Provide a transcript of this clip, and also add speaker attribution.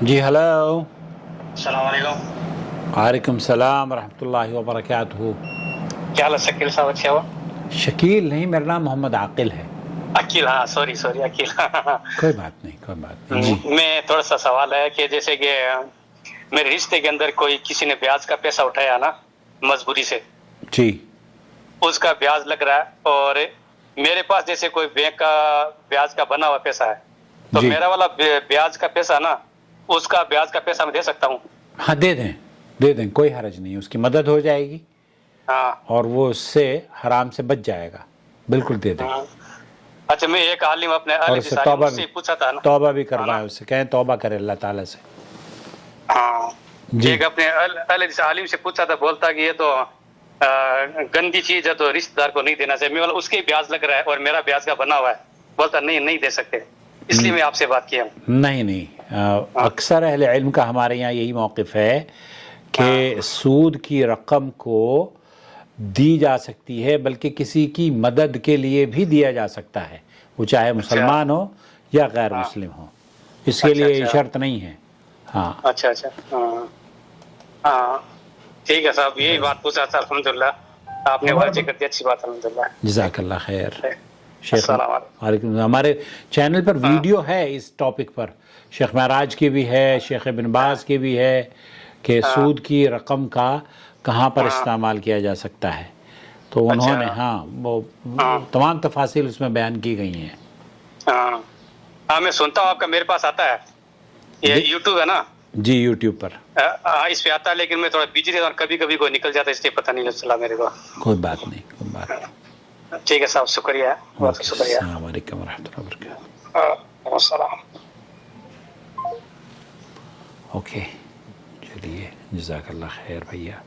Speaker 1: جی hello.
Speaker 2: السلام علیکم.
Speaker 1: وعلیکم السلام ورحمۃ اللہ وبرکاتہ.
Speaker 2: کیا حال ہے شکیل صاحب؟ اچھے ہو؟
Speaker 1: شکیل نہیں، میرا نام محمد عاقل ہے.
Speaker 2: عقیل، ہاں سوری عقیل.
Speaker 1: کوئی بات نہیں، کوئی بات نہیں. جی
Speaker 2: میں تھوڑا سا سوال ہے کہ جیسے کہ میرے رشتے کے اندر کوئی کسی نے بیاج کا پیسہ اٹھایا نا مجبوری سے،
Speaker 1: جی
Speaker 2: اس کا بیاج لگ رہا ہے، اور میرے پاس جیسے کوئی بینک کا بیاج کا بنا ہوا پیسہ ہے، تو
Speaker 1: جی
Speaker 2: میرا والا بیاج کا پیسہ نا، اس کا بیاج کا پیسہ میں دے سکتا ہوں؟
Speaker 1: ہاں دے دیں، دے دیں، کوئی حرج نہیں، اس کی مدد ہو جائے گی
Speaker 2: ہاں
Speaker 1: اور وہ اس سے حرام سے بچ جائے گا. بالکل دے دیں.
Speaker 2: اچھا، میں ایک عالم اپنے
Speaker 1: اور
Speaker 2: عالم
Speaker 1: اس سے
Speaker 2: عالم اس سے پوچھا تھا نا.
Speaker 1: توبہ بھی
Speaker 2: ہاں نا؟
Speaker 1: کروائے، اس سے کہیں توبہ کرے اللہ تعالیٰ سے.
Speaker 2: ہاں،
Speaker 1: جی
Speaker 2: ایک اپنے عالم سے پوچھا تھا، بولتا کہ یہ تو گندی چیز ہے تو رشتہ دار کو نہیں دینا چاہیے. میں بولا اس کے بیاج لگ رہا ہے اور میرا بیاج کا بنا ہوا ہے. بولتا نہیں دے سکتے. اس لیے میں آپ سے بات کیا ہوں.
Speaker 1: نہیں، اکثر اہل علم کا ہمارے یہاں یہی موقف ہے کہ سود کی رقم کو دی جا سکتی ہے، بلکہ کسی کی مدد کے لیے بھی دیا جا سکتا ہے، وہ چاہے مسلمان ہو یا غیر مسلم ہو. اس کے لیے یہ شرط نہیں ہے. ہاں
Speaker 2: اچھا ہاں ٹھیک ہے صاحب، یہی بات پوچھا تھا. الحمدللہ آپ نے واضح کر دی، اچھی بات. الحمدللہ،
Speaker 1: جزاک اللہ خیر. شیخ
Speaker 2: السلام علیکم.
Speaker 1: وعلیکم. ہمارے چینل پر ویڈیو ہے اس ٹاپک پر، شیخ معراج کی بھی ہے، شیخ بن باز کی بھی ہے، کہ سود کی رقم کا کہاں پر استعمال کیا جا سکتا ہے. تو انہوں نے وہ تمام تفاصیل اس میں بیان کی گئی ہیں.
Speaker 2: ہاں میں سنتا ہوں آپ کا، میرے پاس آتا ہے، یہ یوٹیوب ہے نا؟
Speaker 1: جی یوٹیوب پر.
Speaker 2: ہاں اس پہ آتا ہے، لیکن میں تھوڑا بزی رہتا ہوں، کبھی کبھی کوئی نکل جاتا ہے، اس لیے پتہ نہیں چلا میرے کو.
Speaker 1: کوئی بات نہیں، کوئی بات نہیں.
Speaker 2: ٹھیک ہے صاحب، شکریہ، بہت شکریہ.
Speaker 1: السلام علیکم ورحمۃ اللہ وبرکاتہ.
Speaker 2: وعلیکم السلام.
Speaker 1: اوکے چلیے، جزاک اللہ خیر بھیا.